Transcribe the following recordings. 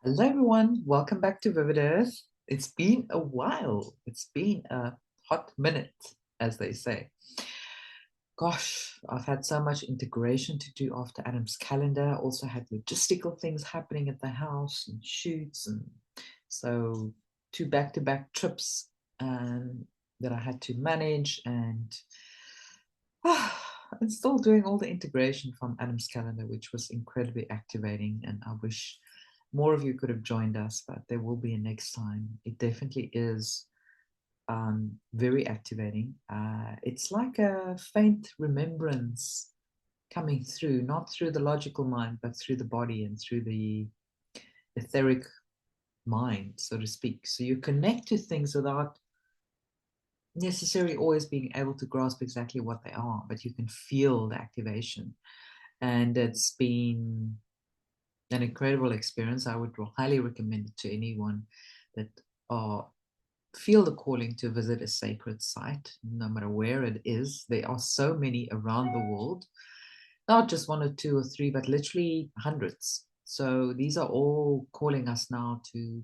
Hello, everyone. Welcome back to Vivid Earth. It's been a while. It's been a hot minute, as they say. Gosh, I've had so much integration to do after Adam's calendar. Also had logistical things happening at the house and shoots, and so two back-to-back trips that I had to manage, and I'm still doing all the integration from Adam's calendar, which was incredibly activating. And I wish more of you could have joined us, but there will be a next time. It definitely is very activating. It's like a faint remembrance coming through, not through the logical mind, but through the body and through the etheric mind, so to speak. So you connect to things without necessarily always being able to grasp exactly what they are, but you can feel the activation. And it's been an incredible experience. I would highly recommend it to anyone that feel the calling to visit a sacred site, no matter where it is. There are so many around the world, not just one or two or three, but literally hundreds. So these are all calling us now to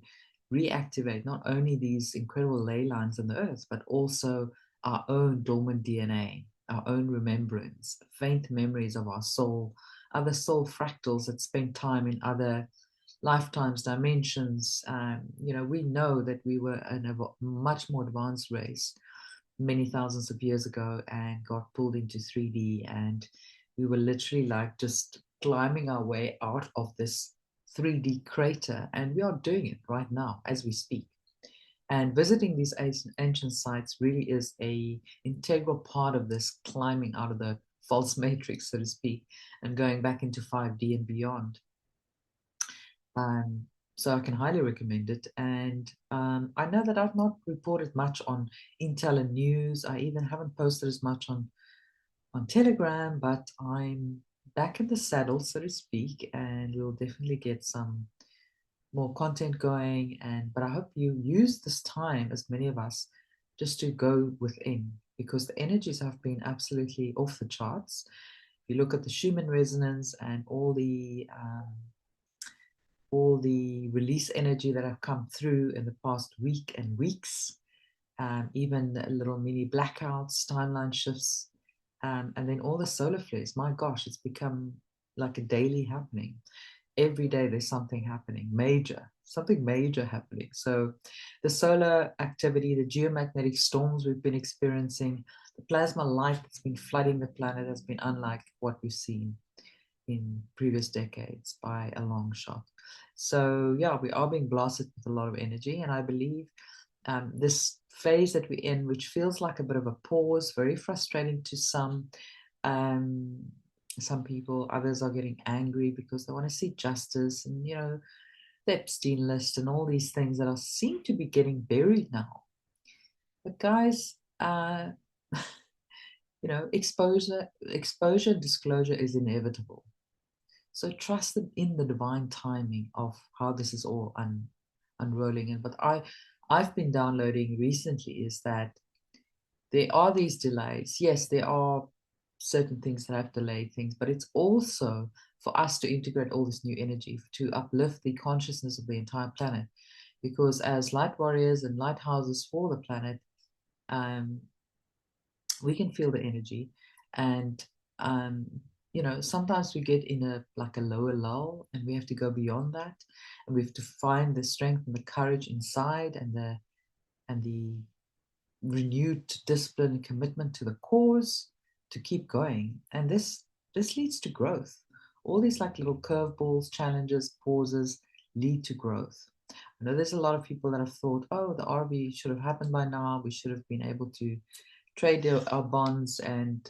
reactivate not only these incredible ley lines on the earth, but also our own dormant DNA, our own remembrance, faint memories of our soul, other soul fractals that spent time in other lifetimes, dimensions. We know that we were in a much more advanced race many thousands of years ago and got pulled into 3D. And we were literally like just climbing our way out of this 3D crater. And we are doing it right now as we speak. And visiting these ancient sites really is a integral part of this climbing out of the false matrix, so to speak, and going back into 5D and beyond. Um, so I can highly recommend it. And I know that I've not reported much on Intel and news. I even haven't posted as much on Telegram, but I'm back in the saddle, so to speak, and we'll definitely get some more content going. But I hope you use this time, as many of us, just to go within, because the energies have been absolutely off the charts. If you look at the Schumann resonance and all the release energy that have come through in the past week and weeks, even little mini blackouts, timeline shifts, and then all the solar flares. My gosh, it's become like a daily happening. Every day there's something happening, something major happening. So the solar activity, the geomagnetic storms we've been experiencing, the plasma light that's been flooding the planet has been unlike what we've seen in previous decades by a long shot. So yeah, we are being blasted with a lot of energy, and I believe this phase that we're in, which feels like a bit of a pause, very frustrating to um, some people. Others are getting angry because they want to see justice, and the Epstein list and all these things that are seem to be getting buried now. But guys, exposure, disclosure is inevitable. So trust in the divine timing of how this is all unrolling. And I've been downloading recently is that there are these delays. Yes, there are certain things that have delayed things, but it's also for us to integrate all this new energy to uplift the consciousness of the entire planet. Because as light warriors and lighthouses for the planet, um, we can feel the energy. And sometimes we get in a lower lull, and we have to go beyond that, and we have to find the strength and the courage inside, and the renewed discipline and commitment to the cause to keep going. And this leads to growth. All these like little curveballs, challenges, pauses lead to growth. I know there's a lot of people that have thought, oh, the RV should have happened by now. We should have been able to trade our bonds and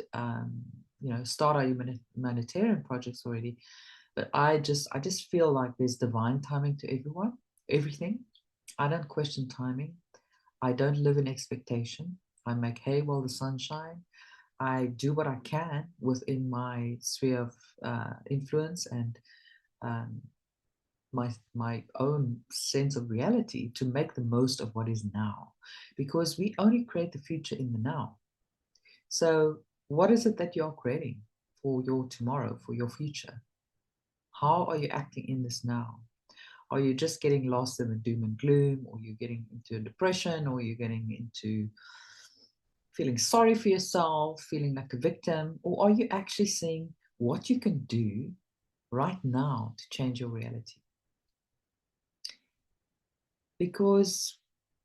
start our humanitarian projects already. But I just feel like there's divine timing to everything. I don't question timing. I don't live in expectation. I make hay while the sun shines. I do what I can within my sphere of influence and um, my own sense of reality to make the most of what is now, because we only create the future in the now. So what is it that you're creating for your tomorrow, for your future? How are you acting in this now? Are you just getting lost in the doom and gloom, or you're getting into a depression, or you're getting into feeling sorry for yourself, feeling like a victim? Or are you actually seeing what you can do right now to change your reality? Because,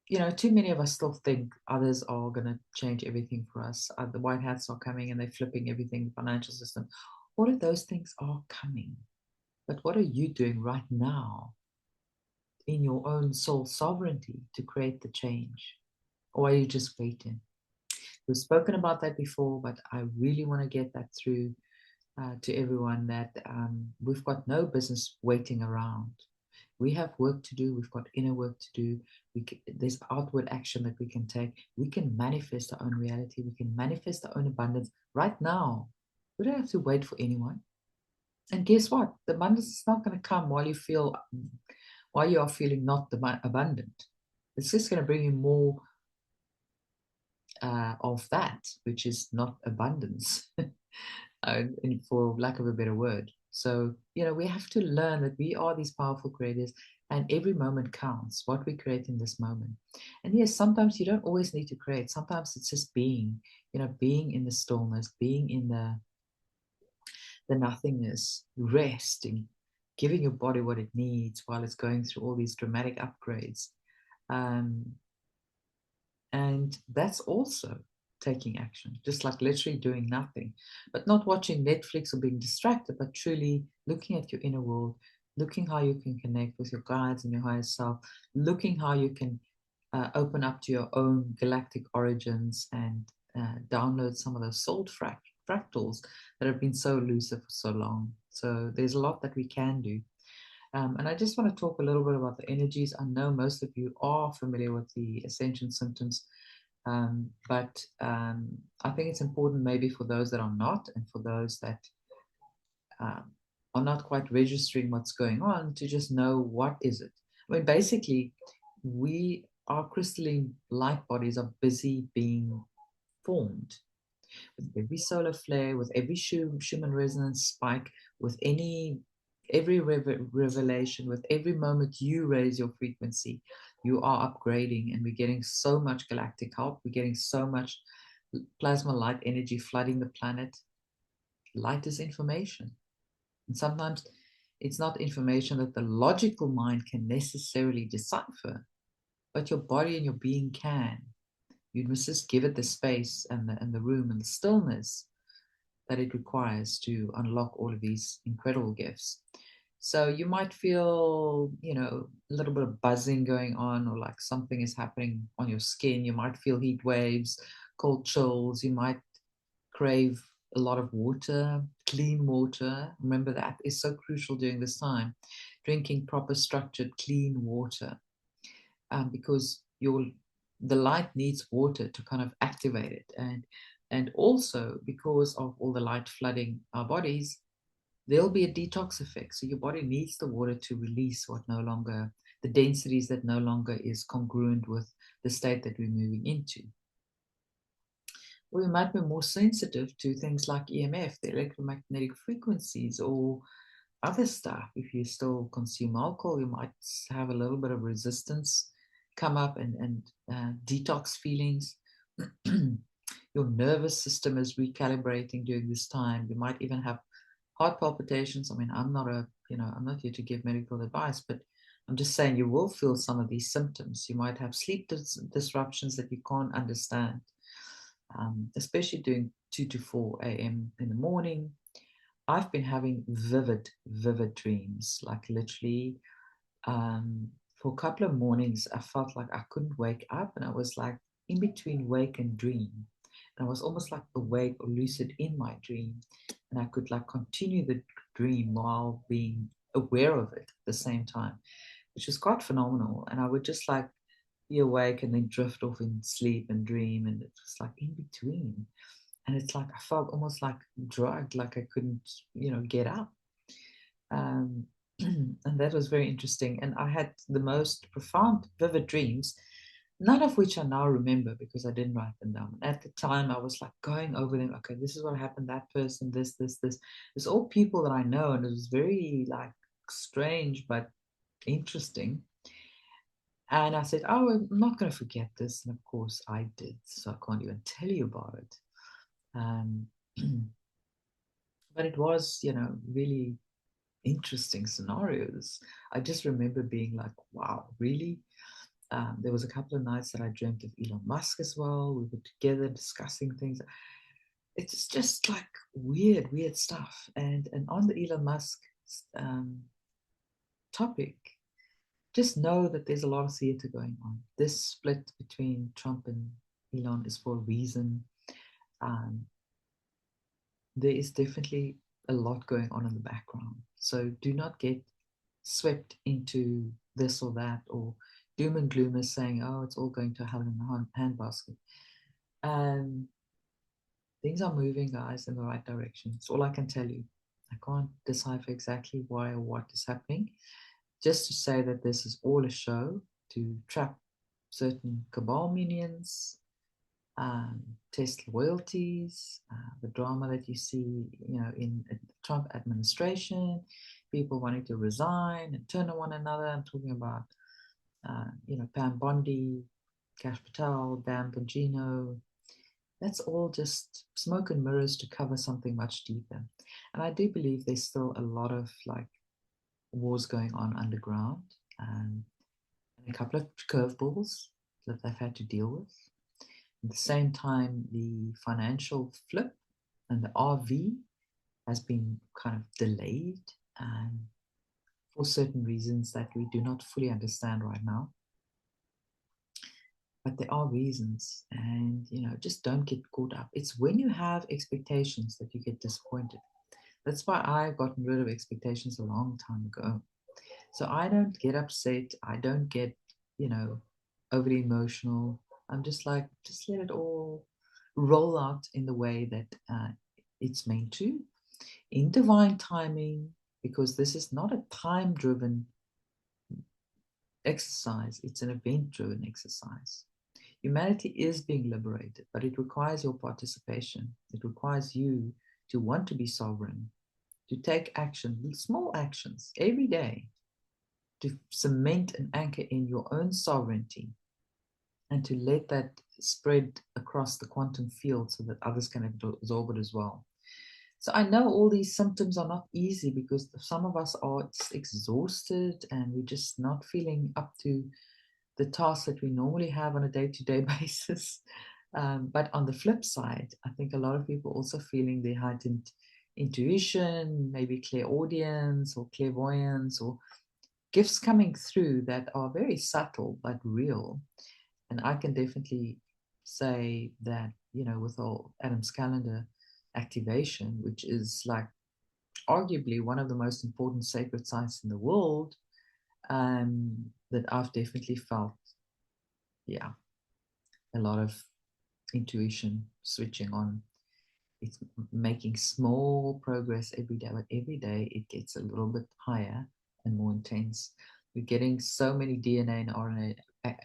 you know, too many of us still think others are going to change everything for us. The white hats are coming and they're flipping everything, the financial system. All of those things are coming. But what are you doing right now in your own soul sovereignty to create the change? Or are you just waiting? We've spoken about that before, but I really want to get that through to everyone that we've got no business waiting around. We have work to do. We've got inner work to do. There's outward action that we can take. We can manifest our own reality. We can manifest our own abundance right now. We don't have to wait for anyone. And guess what? The abundance is not going to come while you are feeling not abundant. It's just going to bring you more of that, which is not abundance, for lack of a better word. So, you know, we have to learn that we are these powerful creators, and every moment counts, what we create in this moment. And yes, sometimes you don't always need to create. Sometimes it's just being, you know, being in the stillness, being in the nothingness, resting, giving your body what it needs while it's going through all these dramatic upgrades. And that's also taking action, just like literally doing nothing, but not watching Netflix or being distracted, but truly looking at your inner world, looking how you can connect with your guides and your higher self, looking how you can open up to your own galactic origins and download some of those soul fractals that have been so elusive for so long. So there's a lot that we can do. And I just want to talk a little bit about the energies. I know most of you are familiar with the ascension symptoms, but I think it's important maybe for those that are not, and for those that are not quite registering what's going on, to just know what is it. I mean, basically, our crystalline light bodies are busy being formed. With every solar flare, with every Schumann resonance spike, with every revelation, with every moment you raise your frequency, you are upgrading, and we're getting so much galactic help. We're getting so much plasma light energy flooding the planet. Light is information. And sometimes it's not information that the logical mind can necessarily decipher, but your body and your being can. You must just give it the space and the room and the stillness that it requires to unlock all of these incredible gifts. So you might feel, you know, a little bit of buzzing going on, or like something is happening on your skin. You might feel heat waves, cold chills. You might crave a lot of water, clean water. Remember, that is so crucial during this time. Drinking proper, structured, clean water, because the light needs water to kind of activate it, and also because of all the light flooding our bodies, there'll be a detox effect. So your body needs the water to release the densities that no longer is congruent with the state that we're moving into. Or we might be more sensitive to things like EMF, the electromagnetic frequencies, or other stuff. If you still consume alcohol, you might have a little bit of resistance come up, and detox feelings. Your nervous system is recalibrating during this time. You might even have heart palpitations. I mean, I'm not here to give medical advice, but I'm just saying you will feel some of these symptoms. You might have sleep disruptions that you can't understand, especially during 2 to 4 a.m. in the morning. I've been having vivid dreams, like literally, for a couple of mornings, I felt like I couldn't wake up, and I was like in between wake and dream. And I was almost like awake or lucid in my dream. And I could like continue the dream while being aware of it at the same time, which was quite phenomenal. And I would just like be awake and then drift off in sleep and dream. And it was like in between. And it's like I felt almost like drugged, like I couldn't, get up. And that was very interesting. And I had the most profound, vivid dreams, none of which I now remember because I didn't write them down. At the time, I was like going over them. Okay, this is what happened, that person, this. It's all people that I know. And it was very like strange, but interesting. And I said, oh, I'm not going to forget this. And of course I did. So I can't even tell you about it. Um, but it was, really interesting scenarios. I just remember being like, wow, really? There was a couple of nights that I dreamt of Elon Musk as well. We were together discussing things. It's just like weird stuff. And on the Elon Musk um, topic, just know that there's a lot of theater going on. This split between Trump and Elon is for a reason. Um, there is definitely a lot going on in the background. So do not get swept into this or that, or doom and gloomers saying, oh, it's all going to hell in a handbasket. Um, things are moving, guys, in the right direction. That's all I can tell you. I can't decipher exactly why or what is happening. Just to say that this is all a show to trap certain cabal minions, test loyalties, the drama that you see, in the Trump administration, people wanting to resign and turn on one another. I'm talking about, Pam Bondi, Cash Patel, Dan Bongino. That's all just smoke and mirrors to cover something much deeper. And I do believe there's still a lot of like wars going on underground, and a couple of curveballs that they've had to deal with. At the same time, the financial flip and the RV has been kind of delayed, for certain reasons that we do not fully understand right now. But there are reasons, and just don't get caught up. It's when you have expectations that you get disappointed. That's why I've gotten rid of expectations a long time ago. So I don't get upset. I don't get, overly emotional. I'm just like, just let it all roll out in the way that it's meant to, in divine timing, because this is not a time driven exercise, it's an event driven exercise. Humanity is being liberated, but it requires your participation. It requires you to want to be sovereign, to take action, small actions every day, to cement and anchor in your own sovereignty, and to let that spread across the quantum field so that others can absorb it as well. So I know all these symptoms are not easy because some of us are exhausted and we're just not feeling up to the tasks that we normally have on a day-to-day basis. But on the flip side, I think a lot of people also feeling their heightened intuition, maybe clairaudience or clairvoyance, or gifts coming through that are very subtle but real. And I can definitely say that, with all Adam's calendar activation, which is like arguably one of the most important sacred sites in the world, that I've definitely felt, yeah, a lot of intuition switching on. It's making small progress every day, but every day it gets a little bit higher and more intense. We're getting so many DNA and RNA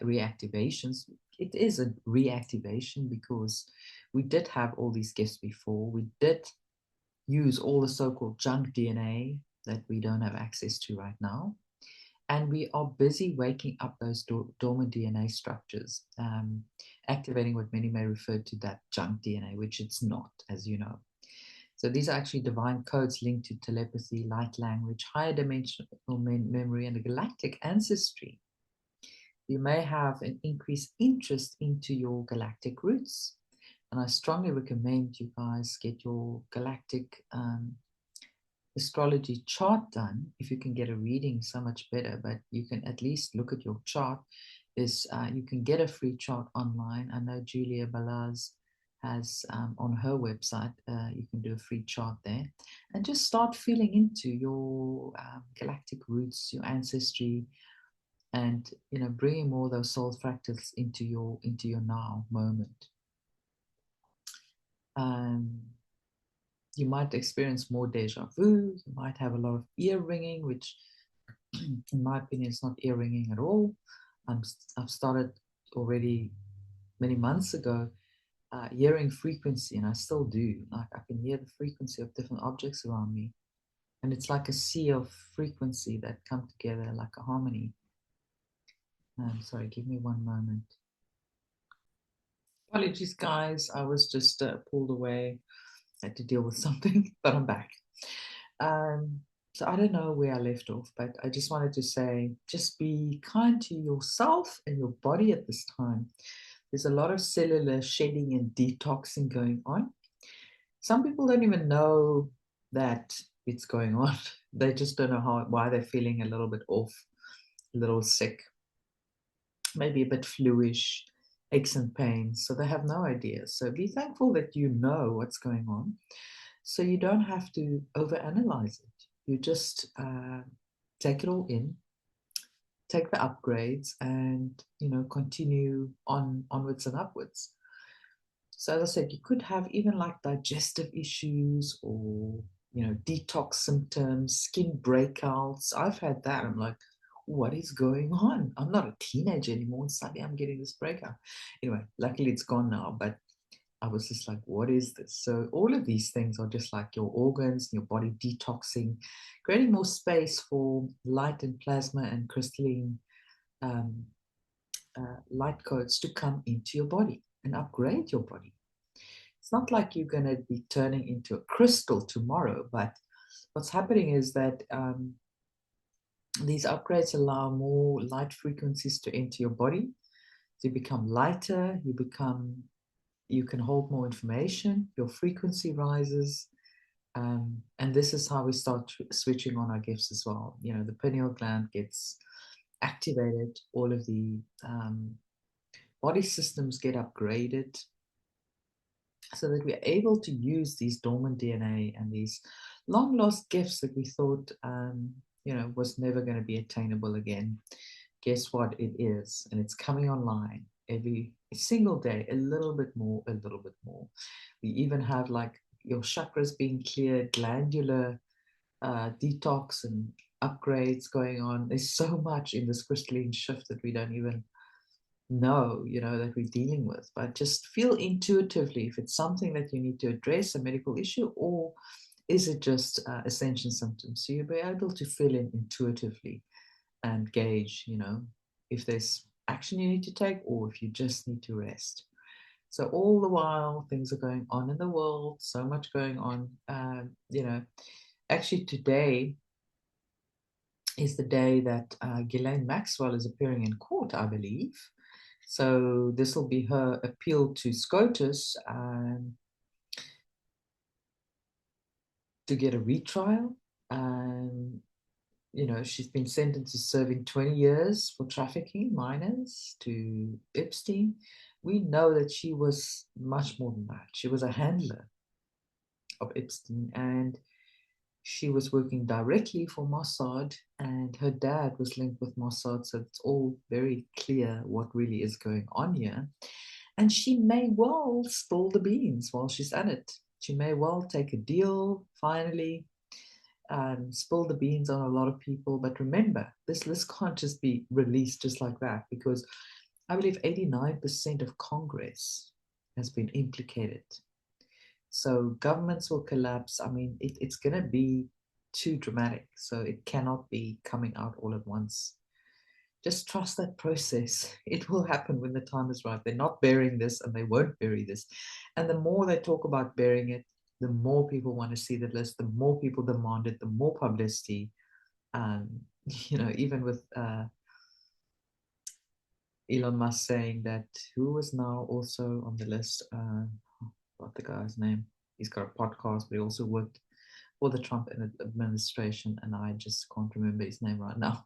reactivations. It is a reactivation because we did have all these gifts before. We did use all the so-called junk DNA that we don't have access to right now. And we are busy waking up those dormant DNA structures, activating what many may refer to that junk DNA, which it's not, as you know. So these are actually divine codes linked to telepathy, light language, higher dimensional memory, and a galactic ancestry. You may have an increased interest into your galactic roots. And I strongly recommend you guys get your galactic astrology chart done. If you can get a reading, so much better, but you can at least look at your chart. You can get a free chart online. I know Julia Balaz has on her website, you can do a free chart there, and just start feeling into your galactic roots, your ancestry, and bringing more of those soul fractals into your now moment. You might experience more deja vu. You might have a lot of ear ringing, which in my opinion is not ear ringing at all. I've started already many months ago hearing frequency, and I still do. Like I can hear the frequency of different objects around me. And it's like a sea of frequency that come together like a harmony. Sorry, give me one moment. Apologies, guys. I was just pulled away. Had to deal with something, but I'm back. Um, so I don't know where I left off, but I just wanted to say, just be kind to yourself and your body at this time. There's a lot of cellular shedding and detoxing going on. Some people don't even know that it's going on. They just don't know why they're feeling a little bit off, a little sick, maybe a bit fluish, aches and pains. So they have no idea. So be thankful that you know what's going on. So you don't have to overanalyze it. You just take it all in, take the upgrades, and continue onwards and upwards. So as I said, you could have even like digestive issues or detox symptoms, skin breakouts. I've had that. I'm like, what is going on? I'm not a teenager anymore. Suddenly I'm getting this breakout. Anyway, luckily it's gone now, but I was just like, what is this? So all of these things are just like your organs, your body detoxing, creating more space for light and plasma and crystalline um, light codes to come into your body and upgrade your body. It's not like you're going to be turning into a crystal tomorrow, but what's happening is that these upgrades allow more light frequencies to enter your body. So you become lighter, you can hold more information, your frequency rises. And this is how we start switching on our gifts as well. The pineal gland gets activated, all of the body systems get upgraded so that we're able to use these dormant DNA and these long lost gifts that we thought, was never going to be attainable again. Guess what? It is, and it's coming online every single day, a little bit more, a little bit more. We even have like your chakras being cleared, glandular detox and upgrades going on. There's so much in this crystalline shift that we don't even know, that we're dealing with. But just feel intuitively if it's something that you need to address, a medical issue, or is it just ascension symptoms? So you'll be able to feel in intuitively and gauge, if there's action you need to take or if you just need to rest. So all the while things are going on in the world, so much going on. Actually today is the day that Ghislaine Maxwell is appearing in court, I believe. So this will be her appeal to SCOTUS to get a retrial. She's been sentenced to serving 20 years for trafficking minors to Epstein. We know that she was much more than that. She was a handler of Epstein, and she was working directly for Mossad, and her dad was linked with Mossad. So it's all very clear what really is going on here. And she may well spill the beans while she's at it. She may well take a deal finally, spill the beans on a lot of people. But remember, this list can't just be released just like that, because I believe 89% of Congress has been implicated. So governments will collapse. I mean, it's going to be too dramatic. So it cannot be coming out all at once. Just trust that process. It will happen when the time is right. They're not burying this and they won't bury this. And the more they talk about burying it, the more people want to see the list, the more people demand it, the more publicity. Even with Elon Musk saying that, who is now also on the list? What the guy's name? He's got a podcast, but he also worked for the Trump administration, and I just can't remember his name right now.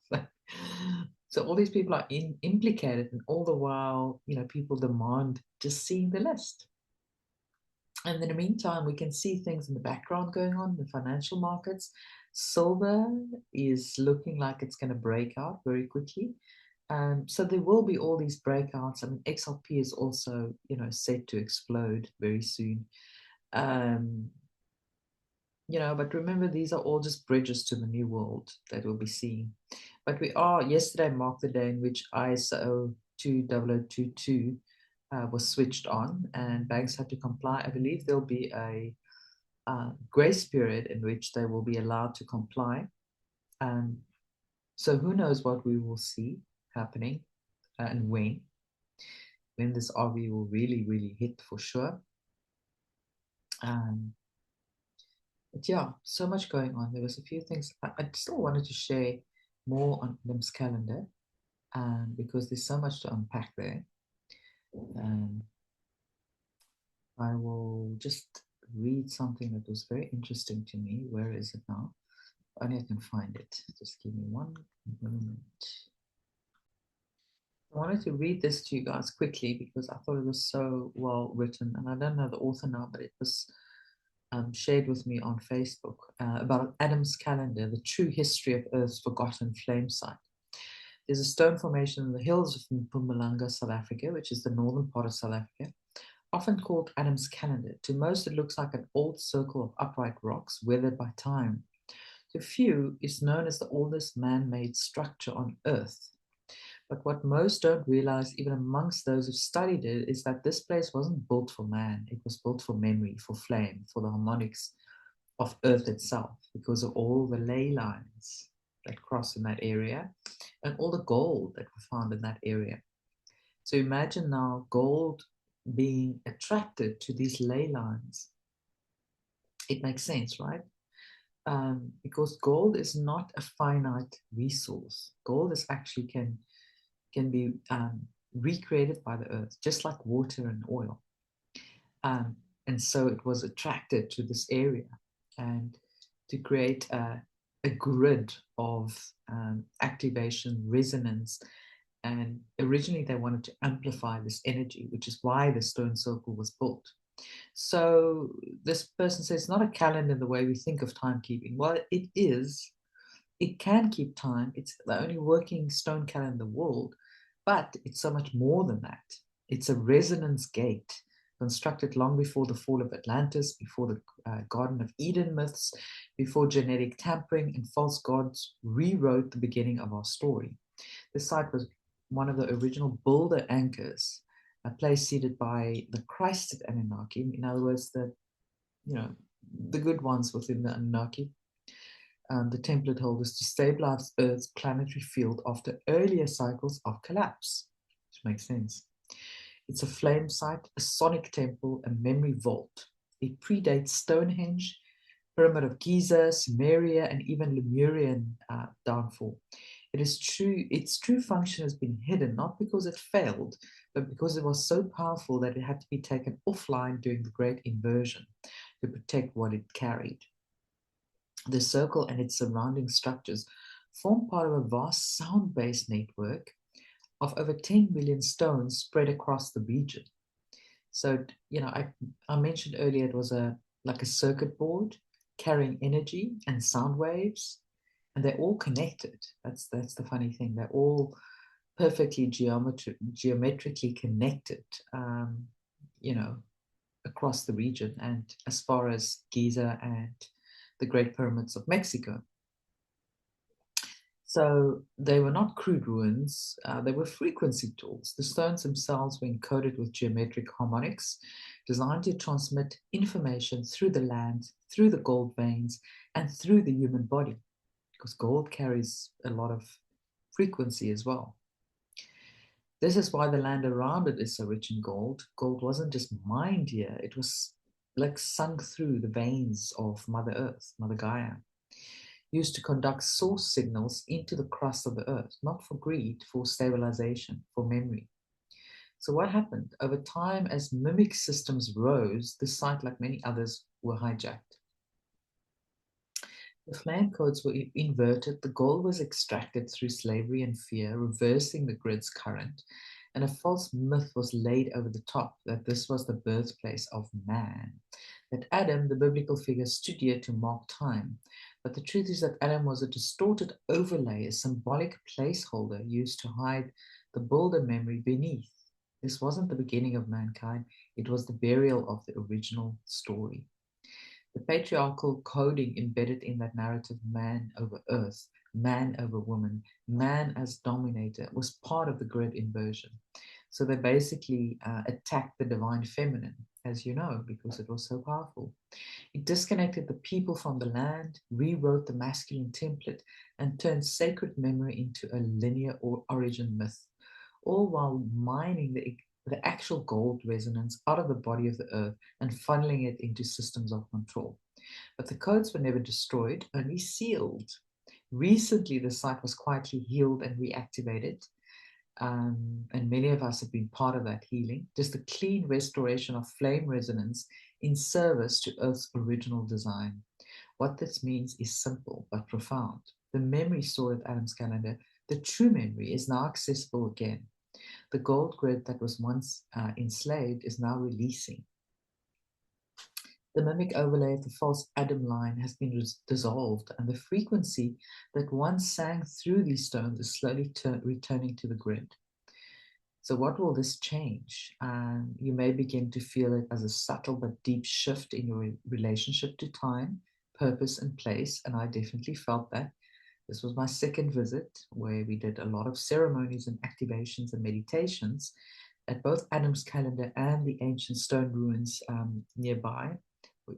So all these people are implicated, and all the while, people demand just seeing the list. And in the meantime, we can see things in the background going on in the financial markets. Silver is looking like it's going to break out very quickly. So there will be all these breakouts. I mean, XRP is also, set to explode very soon. But remember, these are all just bridges to the new world that we'll be seeing. But yesterday marked the day in which ISO 20022 was switched on and banks had to comply. I believe there'll be a grace period in which they will be allowed to comply. So who knows what we will see happening and when this RV will really, really hit for sure. But yeah, so much going on. There was a few things I still wanted to share more on Adam's calendar because there's so much to unpack there. I will just read something that was very interesting to me. Where is it now? If only I can find it. Just give me one moment. I wanted to read this to you guys quickly because I thought it was so well written. And I don't know the author now, but it was shared with me on Facebook about Adam's calendar, the true history of Earth's forgotten flame site. There's a stone formation in the hills of Mpumalanga, South Africa, which is the northern part of South Africa, often called Adam's calendar. To most, it looks like an old circle of upright rocks weathered by time. To few, it's known as the oldest man-made structure on Earth. But what most don't realize, even amongst those who studied it, is that this place wasn't built for man. It was built for memory, for flame, for the harmonics of Earth itself, because of all the ley lines that cross in that area and all the gold that were found in that area. So imagine now gold being attracted to these ley lines. It makes sense, right? Because gold is not a finite resource. Gold is actually can be recreated by the earth, just like water and oil. And so it was attracted to this area and to create a grid of activation, resonance. And originally they wanted to amplify this energy, which is why the stone circle was built. So this person says it's not a calendar in the way we think of timekeeping. Well, it is. It can keep time. It's the only working stone calendar in the world, but it's so much more than that. It's a resonance gate constructed long before the fall of Atlantis, before the Garden of Eden myths, before genetic tampering and false gods rewrote the beginning of our story. This site was one of the original builder anchors, a place seated by the Christed Anunnaki, in other words, the good ones within the Anunnaki, the template holders, to stabilize Earth's planetary field after earlier cycles of collapse, which makes sense. It's a flame site, a sonic temple, a memory vault. It predates Stonehenge, Pyramid of Giza, Sumeria, and even Lemurian downfall. Its true function has been hidden, not because it failed, but because it was so powerful that it had to be taken offline during the Great Inversion to protect what it carried. The circle and its surrounding structures form part of a vast sound-based network of over 10 million stones spread across the region. So, I mentioned earlier it was like a circuit board carrying energy and sound waves, and they're all connected. That's the funny thing. They're all perfectly geometrically connected, across the region and as far as Giza and the Great Pyramids of Mexico. So they were not crude ruins, they were frequency tools. The stones themselves were encoded with geometric harmonics designed to transmit information through the land, through the gold veins, and through the human body, because gold carries a lot of frequency as well. This is why the land around it is so rich in gold. Gold wasn't just mined here, it was like sunk through the veins of Mother Earth, Mother Gaia, used to conduct source signals into the crust of the earth, not for greed, for stabilization, for memory. So what happened? Over time, as mimic systems rose, this site, like many others, were hijacked. The flame codes were inverted, the gold was extracted through slavery and fear, reversing the grid's current, and a false myth was laid over the top that this was the birthplace of man, that Adam, the biblical figure, stood here to mark time. But the truth is that Adam was a distorted overlay, a symbolic placeholder used to hide the builder memory beneath. This wasn't the beginning of mankind, it was the burial of the original story. The patriarchal coding embedded in that narrative, man over earth, man over woman, man as dominator, was part of the grid inversion. So they basically attacked the divine feminine as you know, because it was so powerful. It disconnected the people from the land, rewrote the masculine template, and turned sacred memory into a linear or origin myth, all while mining the actual gold resonance out of the body of the earth and funneling it into systems of control. But the codes were never destroyed, only sealed. Recently, the site was quietly healed and reactivated, and many of us have been part of that healing. Just a clean restoration of flame resonance in service to Earth's original design. What this means is simple but profound. The memory stored at Adam's calendar, the true memory, is now accessible again. The gold grid that was once enslaved is now releasing. The mimic overlay of the false Adam line has been dissolved, and the frequency that once sang through these stones is slowly returning to the grid. So what will this change? You may begin to feel it as a subtle but deep shift in your relationship to time, purpose, and place, and I definitely felt that. This was my second visit, where we did a lot of ceremonies and activations and meditations at both Adam's calendar and the ancient stone ruins nearby,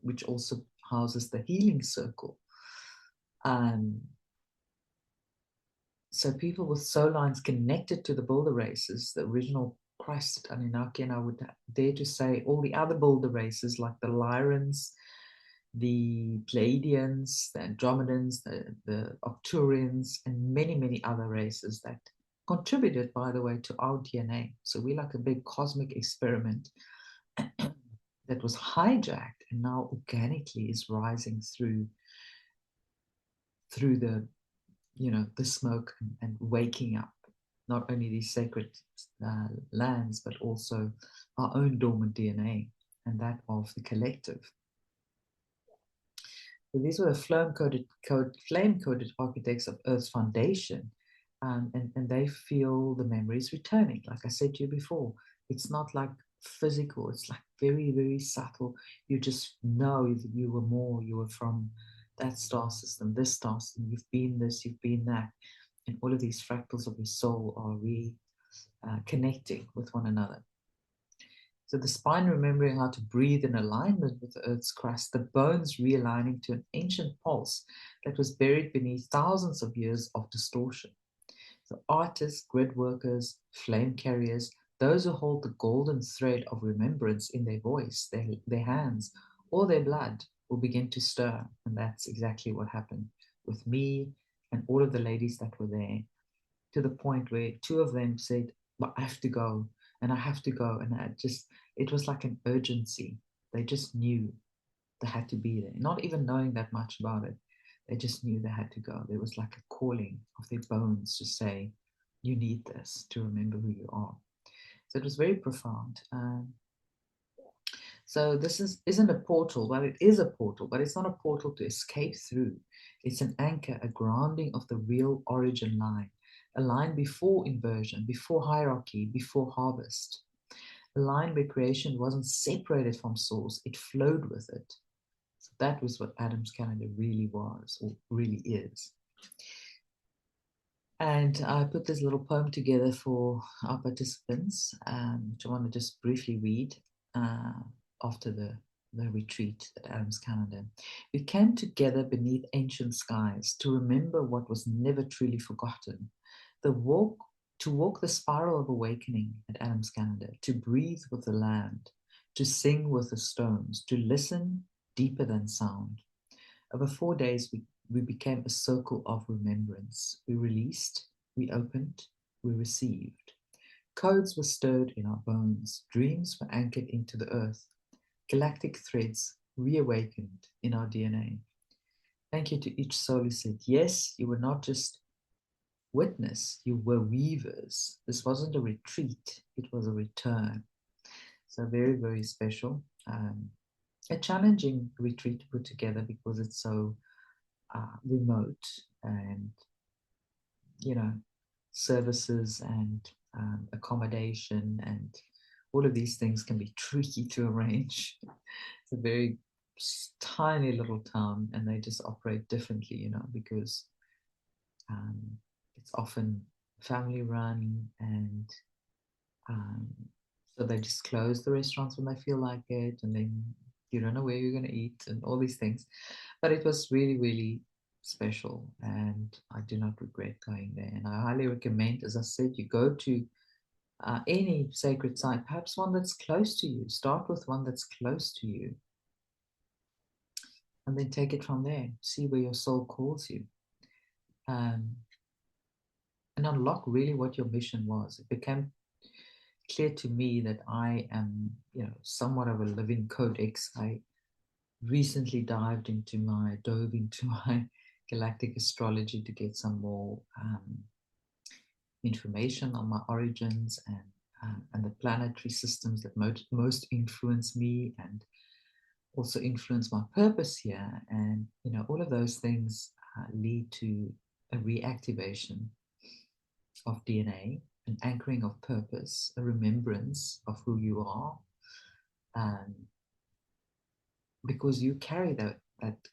which also houses the healing circle. So people with soul lines connected to the builder races, the original Christ Anunnaki, and I would dare to say all the other builder races like the Lyrans, the Pleiadians, the Andromedans, the Arcturians, and many, many other races that contributed, by the way, to our DNA. So we're like a big cosmic experiment that was hijacked and now organically is rising through the the smoke and waking up not only these sacred lands, but also our own dormant DNA and that of the collective. So these were the flame-coded architects of Earth's foundation, and they feel the memories returning. Like I said to you before, it's not like physical, it's like very, very subtle. You just know that you were more, you were from that star system, this star system, you've been this, you've been that, and all of these fractals of your soul are connecting with one another. So the spine remembering how to breathe in alignment with the Earth's crust, the bones realigning to an ancient pulse that was buried beneath thousands of years of distortion. So artists, grid workers, flame carriers, those who hold the golden thread of remembrance in their voice, their hands, or their blood will begin to stir. And that's exactly what happened with me and all of the ladies that were there, to the point where two of them said, well, I have to go, and I have to go. And it was like an urgency. They just knew they had to be there, not even knowing that much about it. They just knew they had to go. There was like a calling of their bones to say, you need this to remember who you are. So it was very profound. So this isn't a portal. Well, it is a portal, but it's not a portal to escape through. It's an anchor, a grounding of the real origin line, a line before inversion, before hierarchy, before harvest. A line where creation wasn't separated from source, it flowed with it. So that was what Adam's calendar really was, or really is. And I put this little poem together for our participants, which I want to just briefly read after the retreat at Adam's calendar. We came together beneath ancient skies to remember what was never truly forgotten. To walk the spiral of awakening at Adam's calendar, to breathe with the land, to sing with the stones, to listen deeper than sound. Over 4 days, we became a circle of remembrance. We released, we opened, we received. Codes were stirred in our bones. Dreams were anchored into the earth. Galactic threads reawakened in our DNA. Thank you to each soul who said, yes, you were not just witness, you were weavers. This wasn't a retreat, it was a return. So very, very special. A challenging retreat to put together because it's so remote, and services and accommodation and all of these things can be tricky to arrange. It's a very tiny little town, and they just operate differently, because it's often family run, and So they just close the restaurants when they feel like it, and then you don't know where you're going to eat and all these things. But it was really, really special, and I do not regret going there. And I highly recommend, as I said, you go to any sacred site, perhaps one that's close to you. Start with one that's close to you, and then take it from there. See where your soul calls you, um, and unlock really what your mission was. It became clear to me that I am, somewhat of a living codex. I recently dove into my galactic astrology to get some more information on my origins and the planetary systems that most influence me and also influence my purpose here. And all of those things lead to a reactivation of DNA, an anchoring of purpose, a remembrance of who you are, um, because you carry that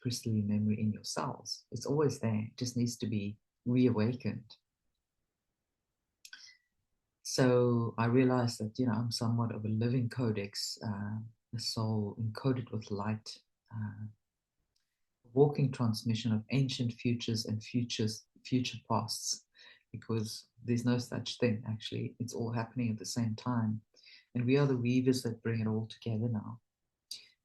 crystalline memory in your cells. It's always there. It just needs to be reawakened. So I realized that, I'm somewhat of a living codex, a soul encoded with light, walking transmission of ancient futures and future pasts, because there's no such thing, actually. It's all happening at the same time. And we are the weavers that bring it all together now.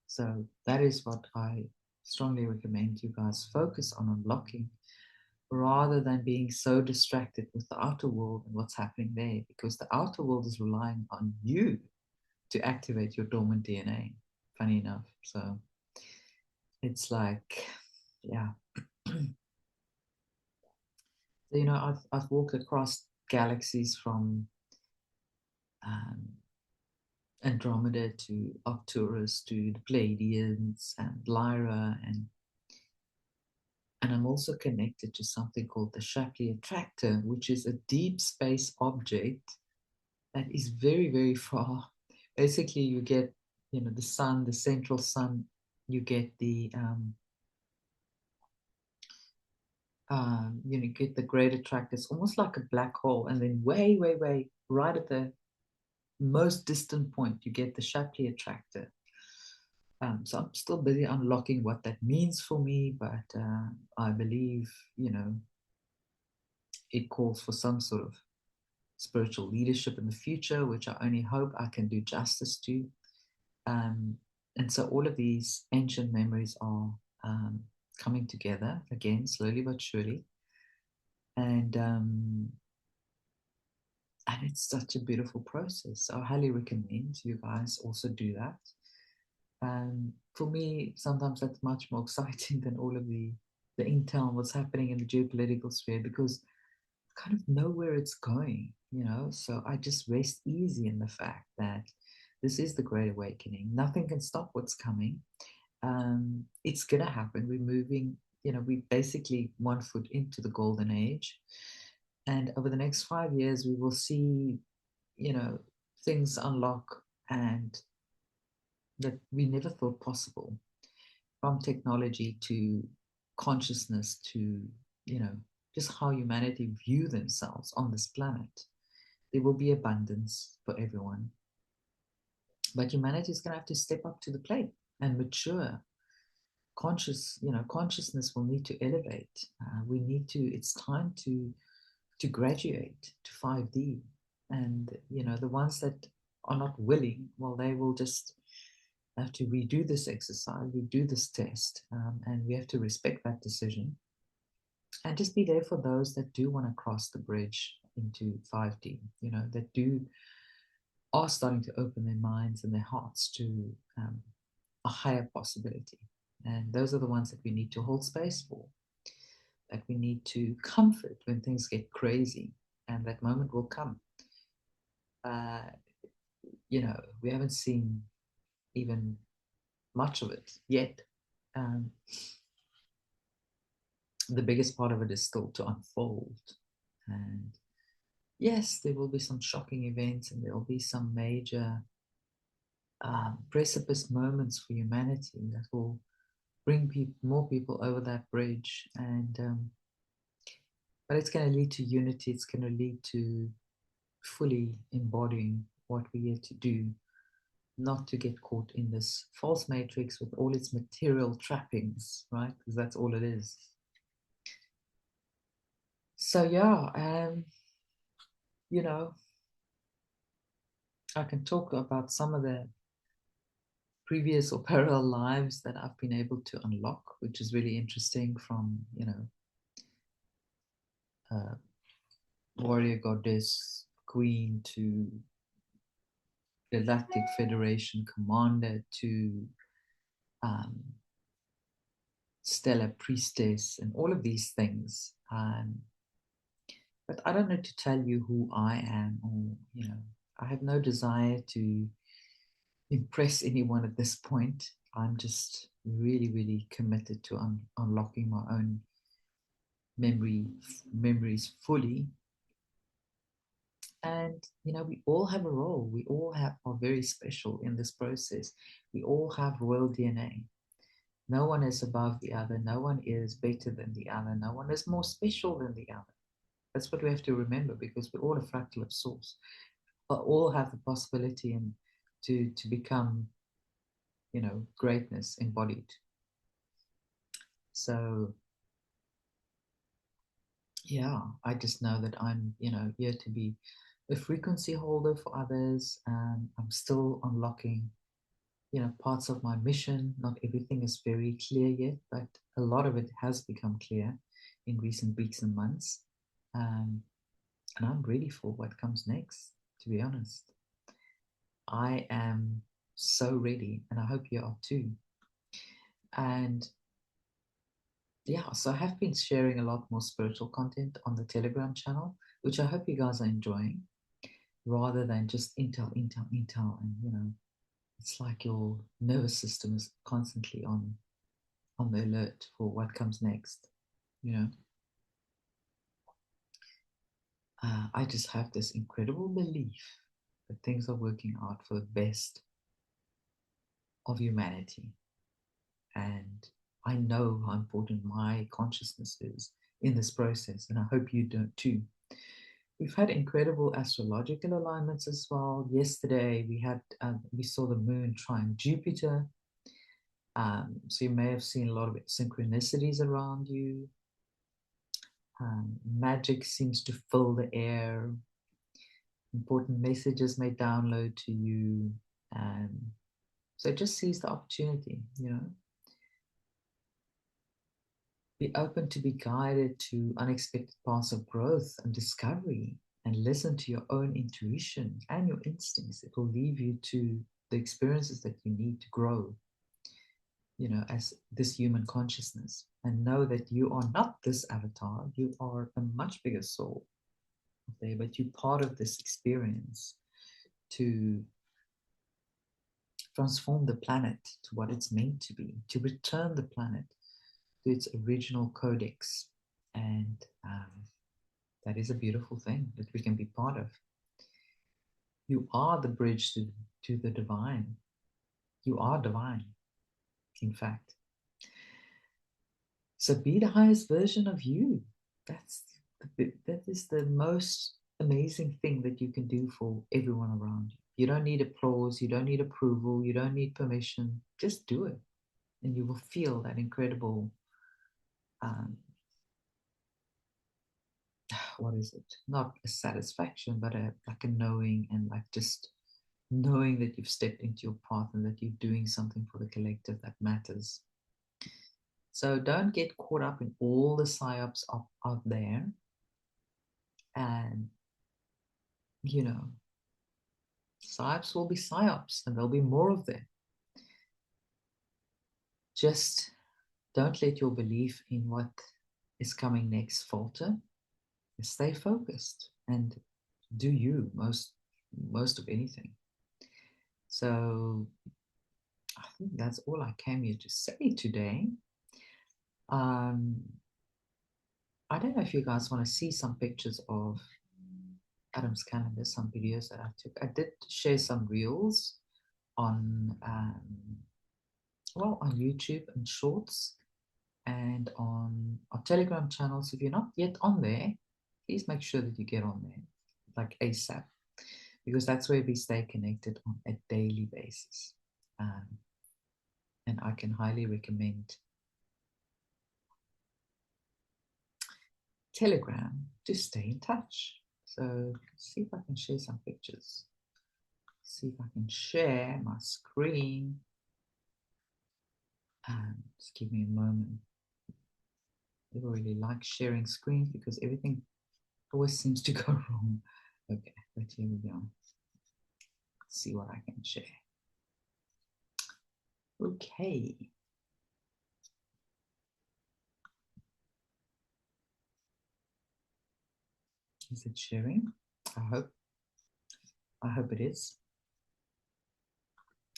So that is what I strongly recommend you guys focus on unlocking, rather than being so distracted with the outer world and what's happening there, because the outer world is relying on you to activate your dormant DNA, funny enough. So it's like, yeah. So, I've walked across galaxies from um, Andromeda to Arcturus to the Pleiadians and Lyra, and I'm also connected to something called the Shaki Attractor, which is a deep space object that is very, very far. Basically, you get, the sun, the central sun, you get get the great attractor. It's almost like a black hole. And then way, way, way, right at the most distant point, you get the Shapley attractor. So I'm still busy unlocking what that means for me, but I believe, it calls for some sort of spiritual leadership in the future, which I only hope I can do justice to. And so all of these ancient memories are coming together again, slowly but surely. And it's such a beautiful process. So I highly recommend you guys also do that. For me, sometimes that's much more exciting than all of the intel and what's happening in the geopolitical sphere, because I kind of know where it's going, So I just rest easy in the fact that this is the Great Awakening. Nothing can stop what's coming. It's going to happen. We're moving, we basically 1 foot into the golden age. And over the next 5 years, we will see, things unlock and that we never thought possible, from technology to consciousness to, just how humanity view themselves on this planet. There will be abundance for everyone. But humanity is going to have to step up to the plate and mature. Consciousness will need to elevate. It's time to graduate to 5D. And, the ones that are not willing, well, they will just have to redo this exercise, redo this test, and we have to respect that decision and just be there for those that do want to cross the bridge into 5D, that are starting to open their minds and their hearts to a higher possibility. And those are the ones that we need to hold space for, that we need to comfort when things get crazy, and that moment will come. We haven't seen even much of it yet. The biggest part of it is still to unfold. And yes, there will be some shocking events, and there will be some major precipice moments for humanity that will bring more people over that bridge. But it's going to lead to unity. It's going to lead to fully embodying what we're here to do, not to get caught in this false matrix with all its material trappings, right? Because that's all it is. So yeah, you know, I can talk about some of the previous or parallel lives that I've been able to unlock, which is really interesting, from, you know, warrior goddess queen to Galactic Federation commander to stellar priestess and all of these things. But I don't know to tell you who I am, or, you know, I have no desire to impress anyone at this point. I'm just really, really committed to unlocking my own memories fully. And, you know, we all have a role. We all are very special in this process. We all have royal DNA. No one is above the other. No one is better than the other. No one is more special than the other. That's what we have to remember, because we're all a fractal of source. But all have the possibility to become, you know, greatness embodied. So yeah, I just know that I'm, you know, here to be a frequency holder for others. I'm still unlocking, you know, parts of my mission. Not everything is very clear yet, but a lot of it has become clear in recent weeks and months. And I'm ready for what comes next, to be honest. I am so ready, and I hope you are too. And yeah, so I have been sharing a lot more spiritual content on the Telegram channel, which I hope you guys are enjoying, rather than just intel. And, you know, it's like your nervous system is constantly on the alert for what comes next, you know. I just have this incredible belief that things are working out for the best of humanity. And I know how important my consciousness is in this process, and I hope you don't too. We've had incredible astrological alignments as well. Yesterday we saw the moon trine Jupiter. So you may have seen a lot of synchronicities around you. Magic seems to fill the air. Important messages may download to you. So just seize the opportunity, you know. Be open to be guided to unexpected paths of growth and discovery, and listen to your own intuition and your instincts. It will lead you to the experiences that you need to grow, you know, as this human consciousness. And know that you are not this avatar. You are a much bigger soul there, but you're part of this experience to transform the planet to what it's meant to be, to return the planet to its original codex. And that is a beautiful thing that we can be part of. You are the bridge to the divine. You are divine, in fact. So be the highest version of you. That is the most amazing thing that you can do for everyone around you. You don't need applause. You don't need approval. You don't need permission. Just do it. And you will feel that incredible, what is it? Not a satisfaction, but like a knowing, and like just knowing that you've stepped into your path and that you're doing something for the collective that matters. So don't get caught up in all the psyops out there. And, you know, psyops will be psyops, and there'll be more of them. Just don't let your belief in what is coming next falter. Stay focused and do you most of anything. So I think that's all I came here to say today. I don't know if you guys want to see some pictures of Adam's calendar, some videos that I took. I did share some reels on on YouTube and Shorts, and on our Telegram channels. If you're not yet on there, please make sure that you get on there, like ASAP. because that's where we stay connected on a daily basis. And I can highly recommend Telegram to stay in touch. So let's see if I can share some pictures. See if I can share my screen. Just give me a moment. I don't really like sharing screens because everything always seems to go wrong. Okay, but here we go. Let's see what I can share. Okay. Is it sharing? I hope it is.